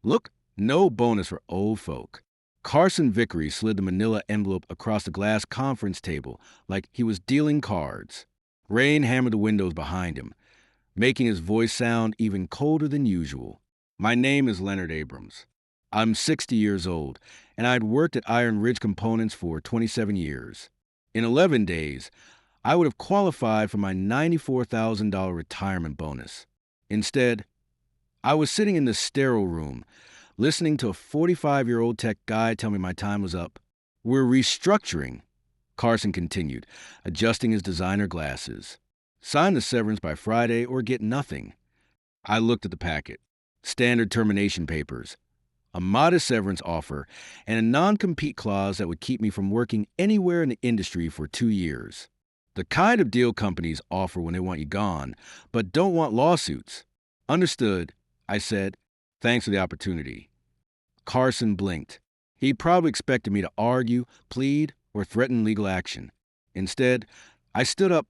Look, no bonus for old folk. Carson Vickery slid the manila envelope across the glass conference table like he was dealing cards. Rain hammered the windows behind him, making his voice sound even colder than usual. My name is Leonard Abrams. I'm 60 years old, and I'd worked at Iron Ridge Components for 27 years. In 11 days, I would have qualified for my $94,000 retirement bonus. Instead, I was sitting in the sterile room, listening to a 45-year-old tech guy tell me my time was up. We're restructuring, Carson continued, adjusting his designer glasses. Sign the severance by Friday or get nothing. I looked at the packet. Standard termination papers, a modest severance offer, and a non-compete clause that would keep me from working anywhere in the industry for 2 years. The kind of deal companies offer when they want you gone, but don't want lawsuits. Understood, I said. Thanks for the opportunity. Carson blinked. He'd probably expected me to argue, plead, or threaten legal action. Instead, I stood up,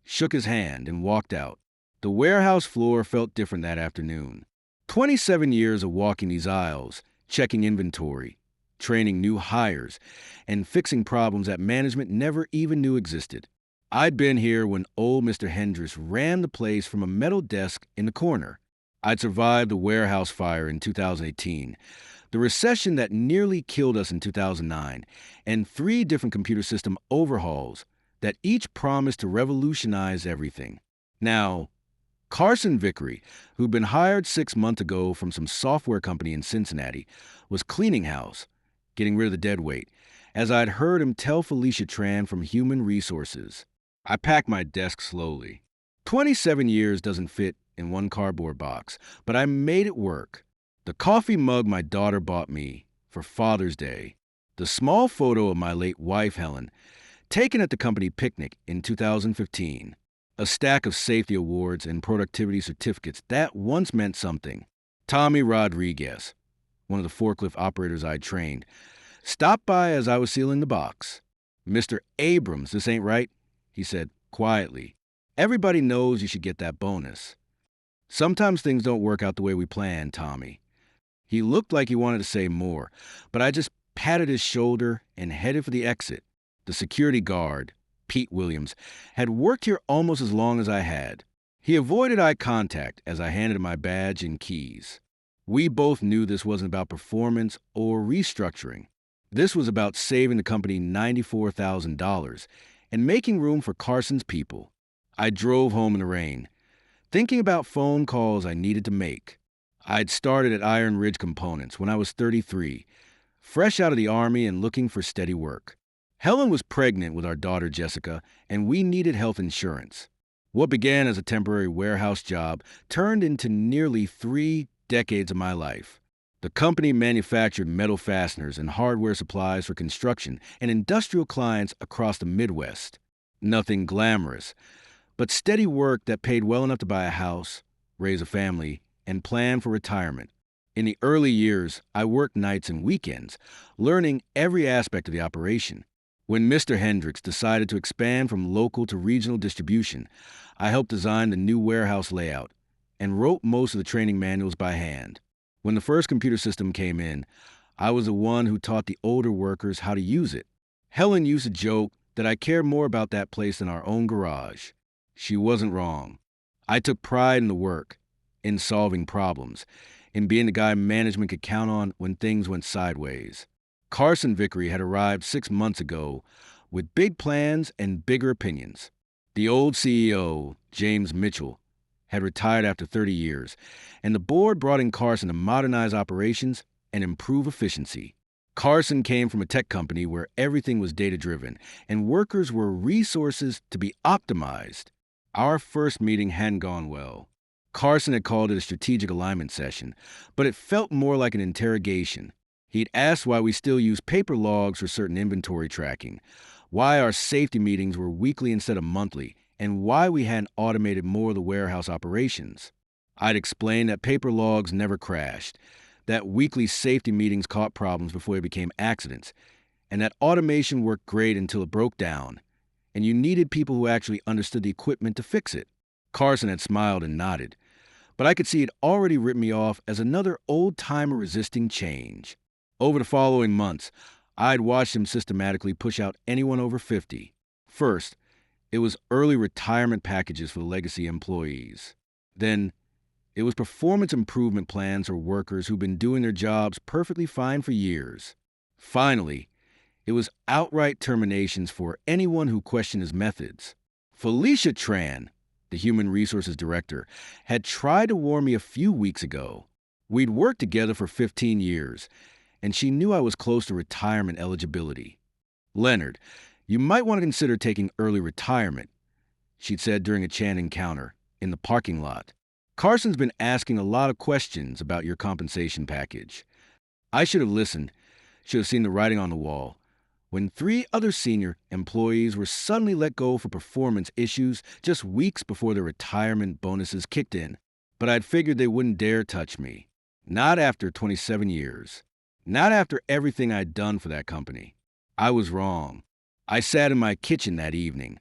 shook his hand, and walked out. The warehouse floor felt different that afternoon. 27 years of walking these aisles, checking inventory, training new hires, and fixing problems that management never even knew existed. I'd been here when old Mr. Hendricks ran the place from a metal desk in the corner. I'd survived the warehouse fire in 2018, the recession that nearly killed us in 2009, and 3 different computer system overhauls that each promised to revolutionize everything. Now, Carson Vickery, who'd been hired 6 months ago from some software company in Cincinnati, was cleaning house, getting rid of the dead weight, as I'd heard him tell Felicia Tran from Human Resources. I packed my desk slowly. 27 years doesn't fit in one cardboard box, but I made it work. The coffee mug my daughter bought me for Father's Day, the small photo of my late wife, Helen, taken at the company picnic in 2015, a stack of safety awards and productivity certificates that once meant something. Tommy Rodriguez, one of the forklift operators I'd trained, stopped by as I was sealing the box. "Mr. Abrams, this ain't right," he said quietly. "Everybody knows you should get that bonus. Sometimes things don't work out the way we planned, Tommy." He looked like he wanted to say more, but I just patted his shoulder and headed for the exit. The security guard, Pete Williams, had worked here almost as long as I had. He avoided eye contact as I handed him my badge and keys. We both knew this wasn't about performance or restructuring. This was about saving the company $94,000 and making room for Carson's people. I drove home in the rain, thinking about phone calls I needed to make. I'd started at Iron Ridge Components when I was 33, fresh out of the Army and looking for steady work. Helen was pregnant with our daughter Jessica, and we needed health insurance. What began as a temporary warehouse job turned into nearly 3 decades of my life. The company manufactured metal fasteners and hardware supplies for construction and industrial clients across the Midwest. Nothing glamorous, but steady work that paid well enough to buy a house, raise a family, and plan for retirement. In the early years, I worked nights and weekends, learning every aspect of the operation. When Mr. Hendricks decided to expand from local to regional distribution, I helped design the new warehouse layout and wrote most of the training manuals by hand. When the first computer system came in, I was the one who taught the older workers how to use it. Helen used to joke that I cared more about that place than our own garage. She wasn't wrong. I took pride in the work, in solving problems, in being the guy management could count on when things went sideways. Carson Vickery had arrived 6 months ago with big plans and bigger opinions. The old CEO, James Mitchell, had retired after 30 years, and the board brought in Carson to modernize operations and improve efficiency. Carson came from a tech company where everything was data-driven, and workers were resources to be optimized. Our first meeting hadn't gone well. Carson had called it a strategic alignment session, but it felt more like an interrogation. He'd asked why we still use paper logs for certain inventory tracking, why our safety meetings were weekly instead of monthly, and why we hadn't automated more of the warehouse operations. I'd explained that paper logs never crashed, that weekly safety meetings caught problems before they became accidents, and that automation worked great until it broke down, and you needed people who actually understood the equipment to fix it. Carson had smiled and nodded, but I could see it already written me off as another old-timer resisting change. Over the following months, I'd watched him systematically push out anyone over 50. First, it was early retirement packages for legacy employees. Then, it was performance improvement plans for workers who'd been doing their jobs perfectly fine for years. Finally, it was outright terminations for anyone who questioned his methods. Felicia Tran, the human resources director, had tried to warn me a few weeks ago. We'd worked together for 15 years, and she knew I was close to retirement eligibility. "Leonard, you might want to consider taking early retirement," she'd said during a Chan encounter in the parking lot. "Carson's been asking a lot of questions about your compensation package." I should have listened, should have seen the writing on the wall. When 3 other senior employees were suddenly let go for performance issues just weeks before their retirement bonuses kicked in. But I'd figured they wouldn't dare touch me. Not after 27 years. Not after everything I'd done for that company. I was wrong. I sat in my kitchen that evening,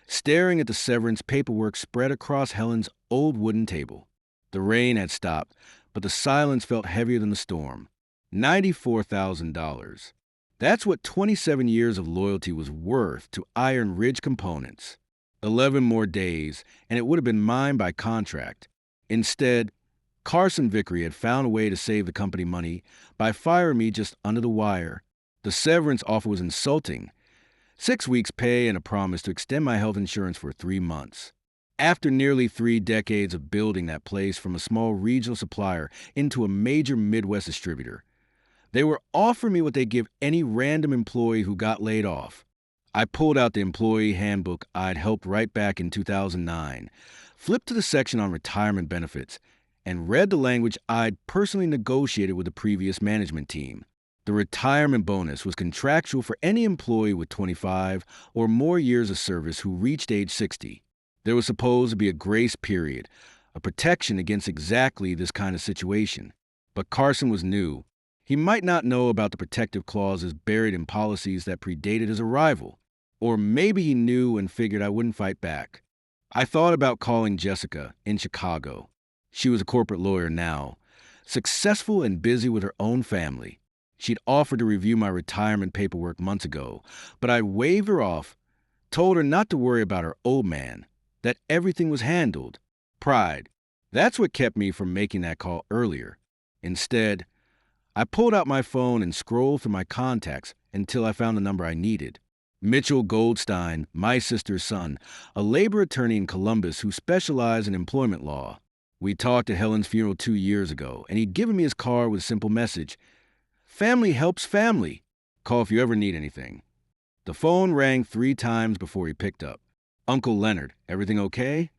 staring at the severance paperwork spread across Helen's old wooden table. The rain had stopped, but the silence felt heavier than the storm. $94,000. That's what 27 years of loyalty was worth to Iron Ridge Components. 11 more days, and it would have been mine by contract. Instead, Carson Vickery had found a way to save the company money by firing me just under the wire. The severance offer was insulting. 6 weeks' pay and a promise to extend my health insurance for 3 months. After nearly 3 decades of building that place from a small regional supplier into a major Midwest distributor, they were offering me what they'd give any random employee who got laid off. I pulled out the employee handbook I'd helped write back in 2009, flipped to the section on retirement benefits, and read the language I'd personally negotiated with the previous management team. The retirement bonus was contractual for any employee with 25 or more years of service who reached age 60. There was supposed to be a grace period, a protection against exactly this kind of situation. But Carson was new. He might not know about the protective clauses buried in policies that predated his arrival. Or maybe he knew and figured I wouldn't fight back. I thought about calling Jessica in Chicago. She was a corporate lawyer now, successful and busy with her own family. She'd offered to review my retirement paperwork months ago, but I waved her off, told her not to worry about her old man, that everything was handled. Pride. That's what kept me from making that call earlier. Instead, I pulled out my phone and scrolled through my contacts until I found the number I needed. Mitchell Goldstein, my sister's son, a labor attorney in Columbus who specialized in employment law. We talked at Helen's funeral 2 years ago, and he'd given me his card with a simple message: "Family helps family. Call if you ever need anything." The phone rang 3 times before he picked up. "Uncle Leonard, everything okay?"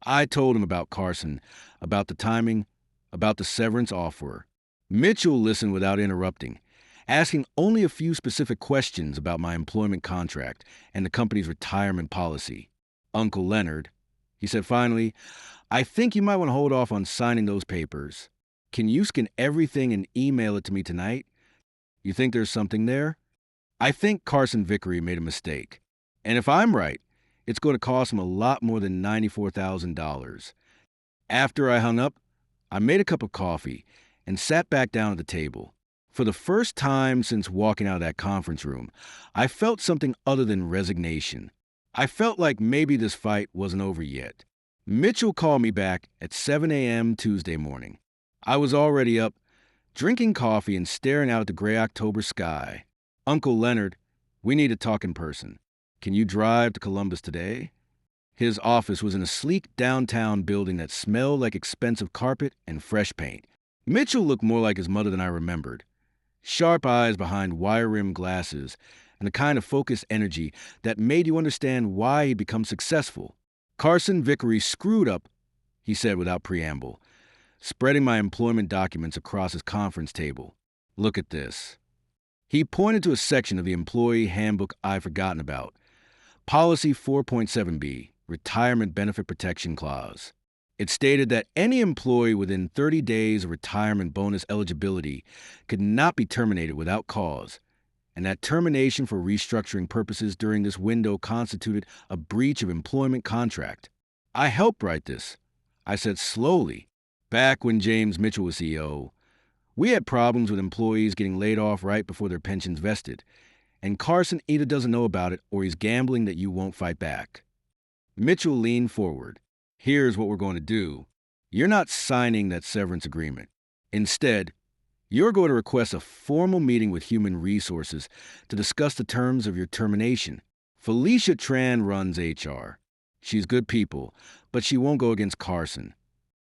I told him about Carson, about the timing, about the severance offer. Mitchell listened without interrupting, asking only a few specific questions about my employment contract and the company's retirement policy. "Uncle Leonard," he said finally, "I think you might want to hold off on signing those papers. Can you scan everything and email it to me tonight? You think there's something there?" I think Carson Vickery made a mistake. And if I'm right, it's going to cost him a lot more than $94,000. After I hung up, I made a cup of coffee and sat back down at the table. For the first time since walking out of that conference room, I felt something other than resignation. I felt like maybe this fight wasn't over yet. Mitchell called me back at 7 a.m. Tuesday morning. I was already up, drinking coffee and staring out at the gray October sky. "Uncle Leonard, we need to talk in person. Can you drive to Columbus today?" His office was in a sleek downtown building that smelled like expensive carpet and fresh paint. Mitchell looked more like his mother than I remembered. Sharp eyes behind wire-rimmed glasses, and the kind of focused energy that made you understand why he'd become successful. "Carson Vickery screwed up," he said without preamble, spreading my employment documents across his conference table. "Look at this." He pointed to a section of the employee handbook I'd forgotten about. Policy 4.7b, Retirement Benefit Protection Clause. It stated that any employee within 30 days of retirement bonus eligibility could not be terminated without cause, and that termination for restructuring purposes during this window constituted a breach of employment contract. "I helped write this," I said slowly, Back when James Mitchell was CEO, we had problems with employees getting laid off right before their pensions vested, and Carson either doesn't know about it or he's gambling that you won't fight back. Mitchell leaned forward. Here's what we're going to do. You're not signing that severance agreement. Instead, you're going to request a formal meeting with Human Resources to discuss the terms of your termination. Felicia Tran runs HR. She's good people, but she won't go against Carson.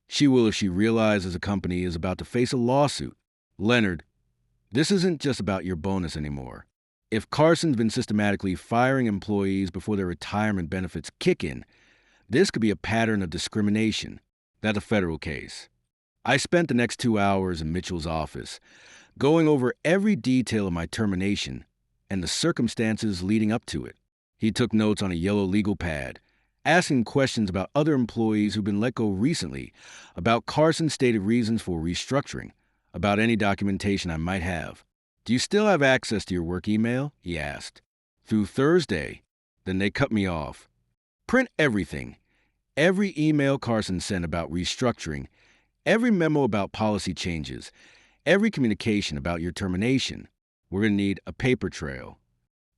She will if she realizes the company is about to face a lawsuit. Leonard, this isn't just about your bonus anymore. If Carson's been systematically firing employees before their retirement benefits kick in, this could be a pattern of discrimination. That's a federal case. I spent the next 2 hours in Mitchell's office, going over every detail of my termination and the circumstances leading up to it. He took notes on a yellow legal pad, asking questions about other employees who've been let go recently, about Carson's stated reasons for restructuring, about any documentation I might have. Do you still have access to your work email? He asked. Through Thursday. Then they cut me off. Print everything. Every email Carson sent about restructuring, every memo about policy changes, every communication about your termination. We're going to need a paper trail.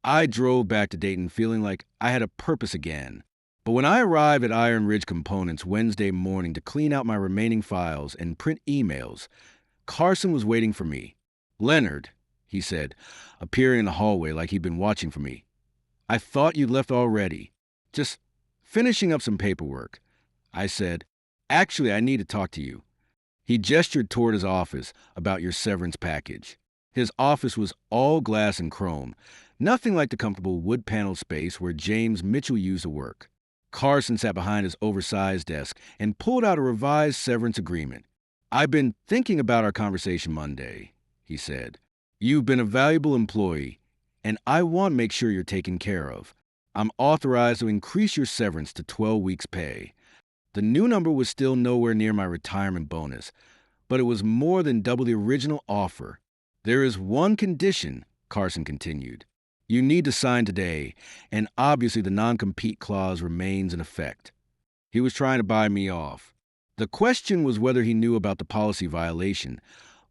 I drove back to Dayton feeling like I had a purpose again. But when I arrived at Iron Ridge Components Wednesday morning to clean out my remaining files and print emails, Carson was waiting for me. Leonard, he said, appearing in the hallway like he'd been watching for me. I thought you'd left already. Just finishing up some paperwork. I said, actually, I need to talk to you. He gestured toward his office about your severance package. His office was all glass and chrome, nothing like the comfortable wood panel space where James Mitchell used to work. Carson sat behind his oversized desk and pulled out a revised severance agreement. I've been thinking about our conversation Monday, he said. You've been a valuable employee, and I want to make sure you're taken care of. I'm authorized to increase your severance to 12 weeks' pay. The new number was still nowhere near my retirement bonus, but it was more than double the original offer. There is one condition, Carson continued. You need to sign today, and obviously the non-compete clause remains in effect. He was trying to buy me off. The question was whether he knew about the policy violation,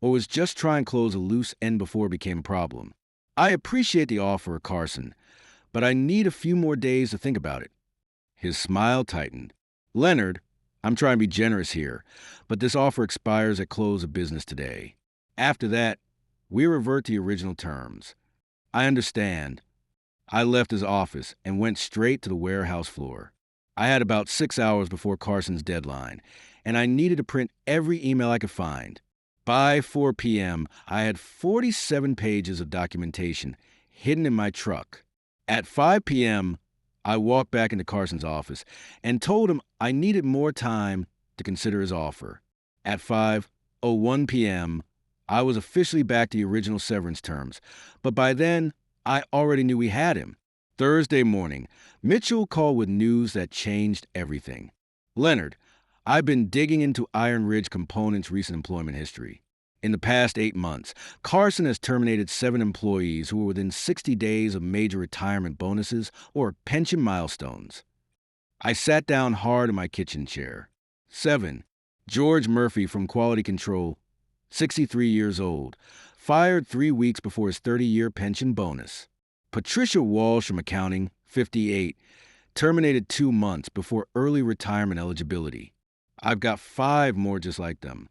or was just trying to close a loose end before it became a problem. I appreciate the offer, Carson, but I need a few more days to think about it. His smile tightened. Leonard, I'm trying to be generous here, but this offer expires at close of business today. After that, we revert to the original terms. I understand. I left his office and went straight to the warehouse floor. I had about 6 hours before Carson's deadline, and I needed to print every email I could find. By 4 p.m., I had 47 pages of documentation hidden in my truck. At 5 p.m., I walked back into Carson's office and told him I needed more time to consider his offer. At 5:01 p.m., I was officially back to the original severance terms, but by then, I already knew we had him. Thursday morning, Mitchell called with news that changed everything. Leonard, I've been digging into Iron Ridge Components' recent employment history. In the past 8 months, Carson has terminated 7 employees who were within 60 days of major retirement bonuses or pension milestones. I sat down hard in my kitchen chair. 7. George Murphy from Quality Control, 63 years old, fired 3 weeks before his 30-year pension bonus. Patricia Walsh from Accounting, 58, terminated 2 months before early retirement eligibility. I've got 5 more just like them.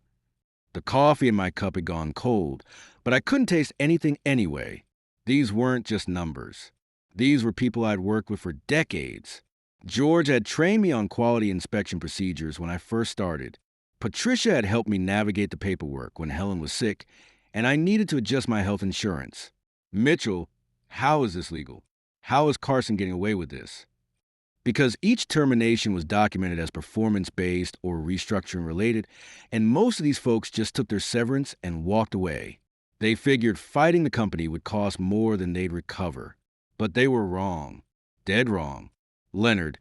The coffee in my cup had gone cold, but I couldn't taste anything anyway. These weren't just numbers. These were people I'd worked with for decades. George had trained me on quality inspection procedures when I first started. Patricia had helped me navigate the paperwork when Helen was sick, and I needed to adjust my health insurance. Mitchell, how is this legal? How is Carson getting away with this? Because each termination was documented as performance-based or restructuring-related, and most of these folks just took their severance and walked away. They figured fighting the company would cost more than they'd recover. But they were wrong. Dead wrong. Leonard,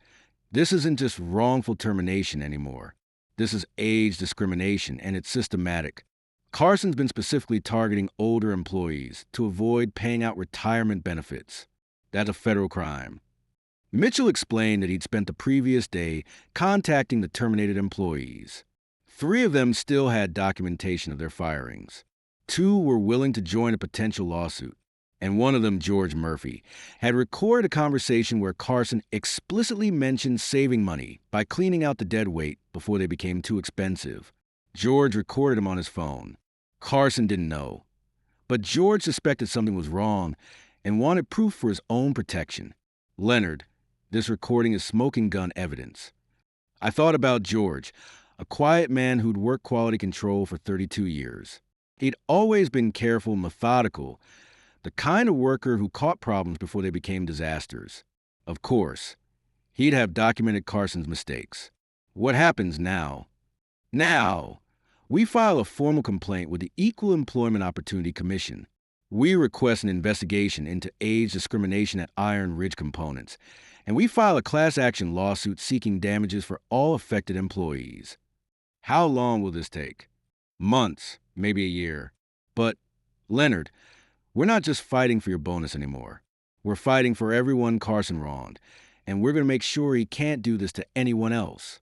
this isn't just wrongful termination anymore. This is age discrimination, and it's systematic. Carson's been specifically targeting older employees to avoid paying out retirement benefits. That's a federal crime. Mitchell explained that he'd spent the previous day contacting the terminated employees. Three of them still had documentation of their firings. Two were willing to join a potential lawsuit. And one of them, George Murphy, had recorded a conversation where Carson explicitly mentioned saving money by cleaning out the dead weight before they became too expensive. George recorded him on his phone. Carson didn't know. But George suspected something was wrong and wanted proof for his own protection. Leonard, this recording is smoking gun evidence. I thought about George, a quiet man who'd worked quality control for 32 years. He'd always been careful and methodical, the kind of worker who caught problems before they became disasters. Of course, he'd have documented Carson's mistakes. What happens now? Now, we file a formal complaint with the Equal Employment Opportunity Commission. We request an investigation into age discrimination at Iron Ridge Components, and we file a class action lawsuit seeking damages for all affected employees. How long will this take? Months, maybe a year. But, Leonard, we're not just fighting for your bonus anymore. We're fighting for everyone Carson wronged, and we're going to make sure he can't do this to anyone else.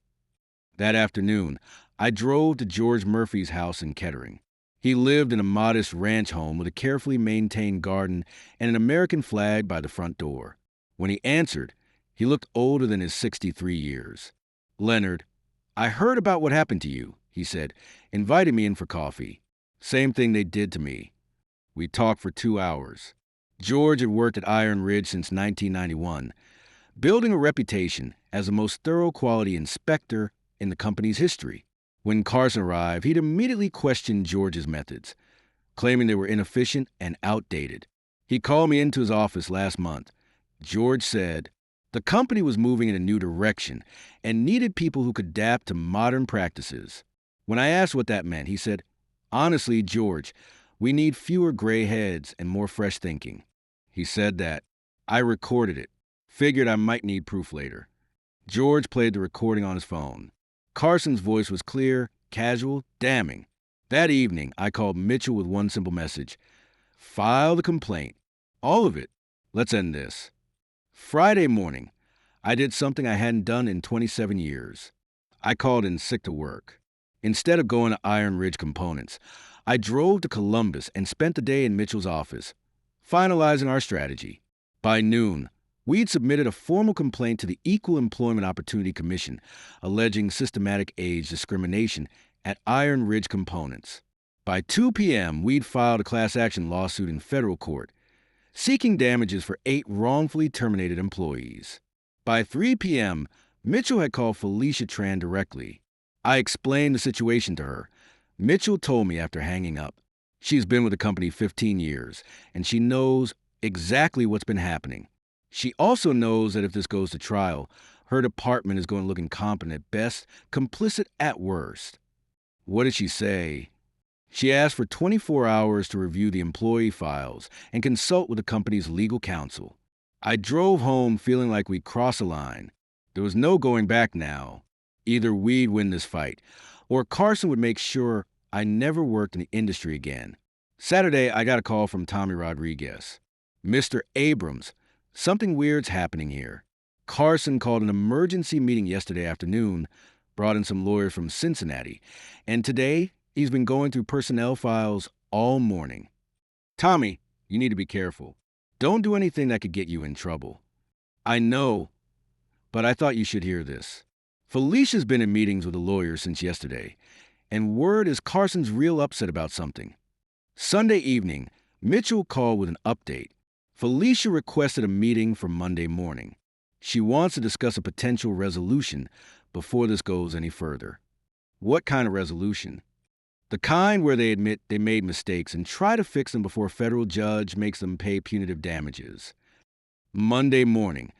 That afternoon, I drove to George Murphy's house in Kettering. He lived in a modest ranch home with a carefully maintained garden and an American flag by the front door. When he answered, he looked older than his 63 years. "Leonard, I heard about what happened to you," he said, inviting me in for coffee. Same thing they did to me. We talked for 2 hours. George had worked at Iron Ridge since 1991, building a reputation as the most thorough quality inspector in the company's history. When Carson arrived, he'd immediately questioned George's methods, claiming they were inefficient and outdated. He called me into his office last month. George said the company was moving in a new direction and needed people who could adapt to modern practices. When I asked what that meant, he said, "Honestly, George, we need fewer gray heads and more fresh thinking." He said that. I recorded it. Figured I might need proof later. George played the recording on his phone. Carson's voice was clear, casual, damning. That evening, I called Mitchell with one simple message. File the complaint. All of it. Let's end this. Friday morning, I did something I hadn't done in 27 years. I called in sick to work. Instead of going to Iron Ridge Components, I drove to Columbus and spent the day in Mitchell's office, finalizing our strategy. By noon, we'd submitted a formal complaint to the Equal Employment Opportunity Commission alleging systematic age discrimination at Iron Ridge Components. By 2 p.m., we'd filed a class action lawsuit in federal court, seeking damages for 8 wrongfully terminated employees. By 3 p.m., Mitchell had called Felicia Tran directly. I explained the situation to her. Mitchell told me after hanging up. She's been with the company 15 years, and she knows exactly what's been happening. She also knows that if this goes to trial, her department is going to look incompetent at best, complicit at worst. What did she say? She asked for 24 hours to review the employee files and consult with the company's legal counsel. I drove home feeling like we'd crossed a line. There was no going back now. Either we'd win this fight, or Carson would make sure I never worked in the industry again. Saturday, I got a call from Tommy Rodriguez. "Mr. Abrams, something weird's happening here. Carson called an emergency meeting yesterday afternoon, brought in some lawyers from Cincinnati, and today he's been going through personnel files all morning. Tommy, you need to be careful. Don't do anything that could get you in trouble." "I know, but I thought you should hear this. Felicia's been in meetings with the lawyers since yesterday, and word is Carson's real upset about something." Sunday evening, Mitchell called with an update. Felicia requested a meeting for Monday morning. She wants to discuss a potential resolution before this goes any further. What kind of resolution? The kind where they admit they made mistakes and try to fix them before a federal judge makes them pay punitive damages. Monday morning,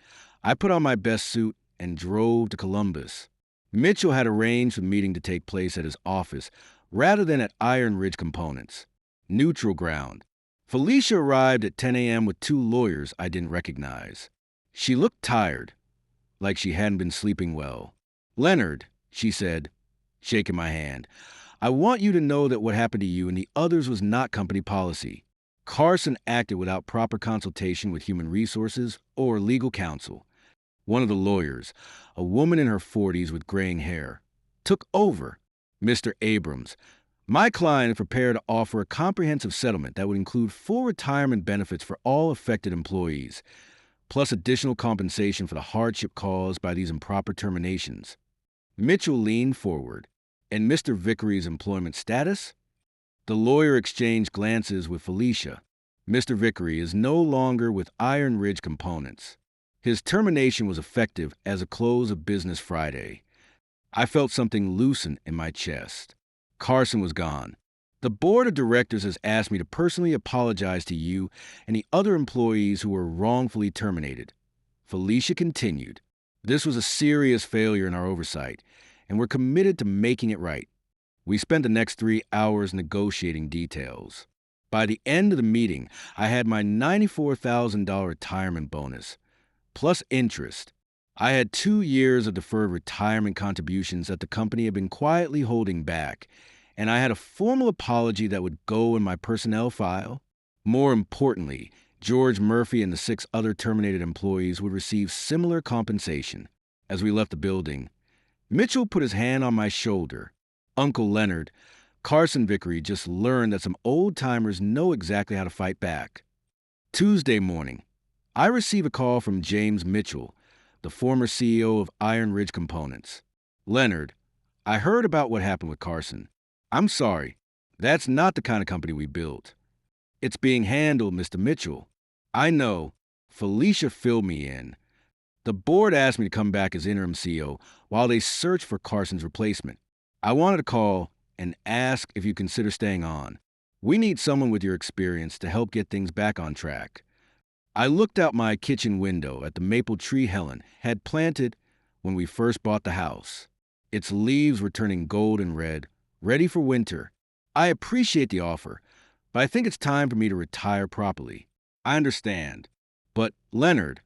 I put on my best suit and drove to Columbus. Mitchell had arranged for the meeting to take place at his office rather than at Iron Ridge Components. Neutral ground. Felicia arrived at 10 a.m. with 2 lawyers I didn't recognize. She looked tired, like she hadn't been sleeping well. "Leonard," she said, shaking my hand, "I want you to know that what happened to you and the others was not company policy. Carson acted without proper consultation with human resources or legal counsel. One of the lawyers, a woman in her 40s with graying hair, took over. Mr. Abrams, my client is prepared to offer a comprehensive settlement that would include full retirement benefits for all affected employees, plus additional compensation for the hardship caused by these improper terminations. Mitchell leaned forward. And Mr. Vickery's employment status? The lawyer exchanged glances with Felicia. Mr. Vickery is no longer with Iron Ridge Components. His termination was effective as a close of business Friday. I felt something loosen in my chest. Carson was gone. The board of directors has asked me to personally apologize to you and the other employees who were wrongfully terminated. Felicia continued. This was a serious failure in our oversight, and we're committed to making it right. We spent the next 3 hours negotiating details. By the end of the meeting, I had my $94,000 retirement bonus, plus interest. I had 2 years of deferred retirement contributions that the company had been quietly holding back, and I had a formal apology that would go in my personnel file. More importantly, George Murphy and the 6 other terminated employees would receive similar compensation. As we left the building, Mitchell put his hand on my shoulder. Uncle Leonard, Carson Vickery just learned that some old-timers know exactly how to fight back. Tuesday morning, I received a call from James Mitchell, the former CEO of Iron Ridge Components. Leonard, I heard about what happened with Carson. I'm sorry. That's not the kind of company we built. It's being handled, Mr. Mitchell. I know. Felicia filled me in. The board asked me to come back as interim CEO while they search for Carson's replacement. I wanted to call and ask if you consider staying on. We need someone with your experience to help get things back on track. I looked out my kitchen window at the maple tree Helen had planted when we first bought the house. Its leaves were turning gold and red, ready for winter. I appreciate the offer, but I think it's time for me to retire properly. I understand. But, Leonard,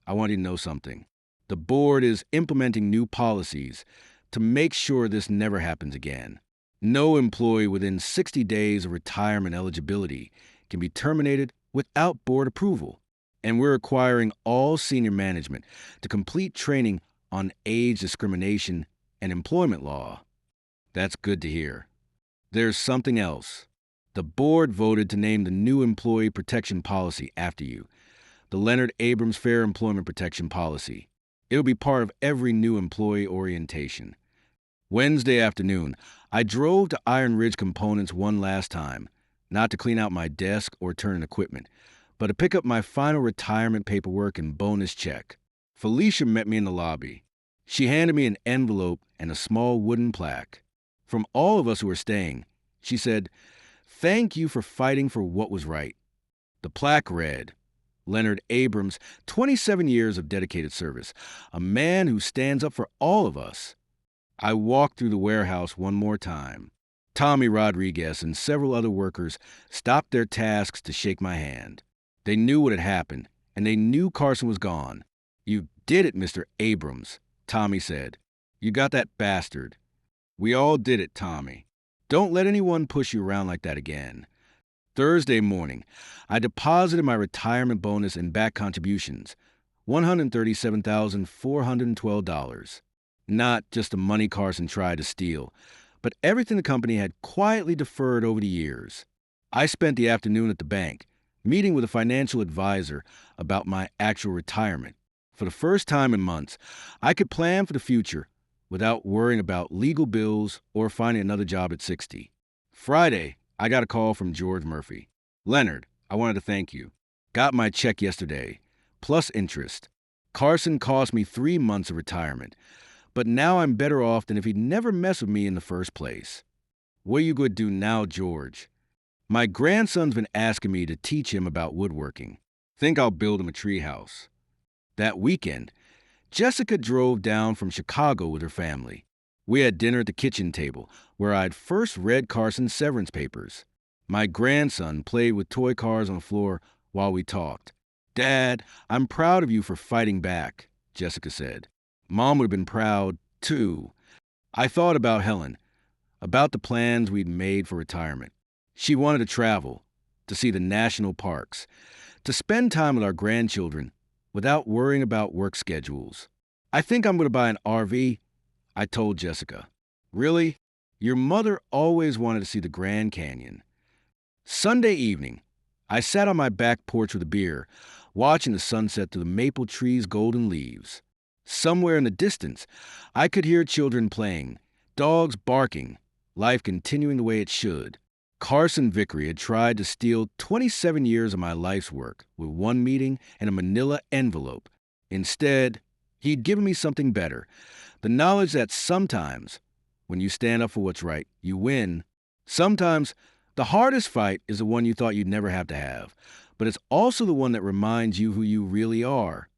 I want you to know something. The board is implementing new policies to make sure this never happens again. No employee within 60 days of retirement eligibility can be terminated without board approval. And we're requiring all senior management to complete training on age discrimination and employment law. That's good to hear. There's something else. The board voted to name the new employee protection policy after you, the Leonard Abrams Fair Employment Protection Policy. It'll be part of every new employee orientation. Wednesday afternoon, I drove to Iron Ridge Components one last time, not to clean out my desk or turn in equipment, but to pick up my final retirement paperwork and bonus check. Felicia met me in the lobby. She handed me an envelope and a small wooden plaque. From all of us who were staying, she said, "Thank you for fighting for what was right." The plaque read, Leonard Abrams, 27 years of dedicated service, a man who stands up for all of us. I walked through the warehouse one more time. Tommy Rodriguez and several other workers stopped their tasks to shake my hand. They knew what had happened, and they knew Carson was gone. "You did it, Mr. Abrams," Tommy said. "You got that bastard." "We all did it, Tommy. Don't let anyone push you around like that again." Thursday morning, I deposited my retirement bonus and back contributions, $137,412. Not just the money Carson tried to steal, but everything the company had quietly deferred over the years. I spent the afternoon at the bank, meeting with a financial advisor about my actual retirement. For the first time in months, I could plan for the future without worrying about legal bills or finding another job at 60. Friday, I got a call from George Murphy. "Leonard, I wanted to thank you. Got my check yesterday, plus interest. Carson cost me 3 months of retirement, but now I'm better off than if he'd never messed with me in the first place." "What are you going to do now, George?" "My grandson's been asking me to teach him about woodworking. Think I'll build him a treehouse." That weekend, Jessica drove down from Chicago with her family. We had dinner at the kitchen table, where I'd first read Carson's severance papers. My grandson played with toy cars on the floor while we talked. "Dad, I'm proud of you for fighting back," Jessica said. Mom would have been proud, too. I thought about Helen, about the plans we'd made for retirement. She wanted to travel, to see the national parks, to spend time with our grandchildren without worrying about work schedules. "I think I'm going to buy an RV," I told Jessica. "Really?" Your mother always wanted to see the Grand Canyon. Sunday evening, I sat on my back porch with a beer, watching the sunset through the maple tree's golden leaves. Somewhere in the distance, I could hear children playing, dogs barking, life continuing the way it should. Carson Vickery had tried to steal 27 years of my life's work with one meeting and a manila envelope. Instead, he'd given me something better, the knowledge that sometimes, when you stand up for what's right, you win. Sometimes, the hardest fight is the one you thought you'd never have to have, but it's also the one that reminds you who you really are.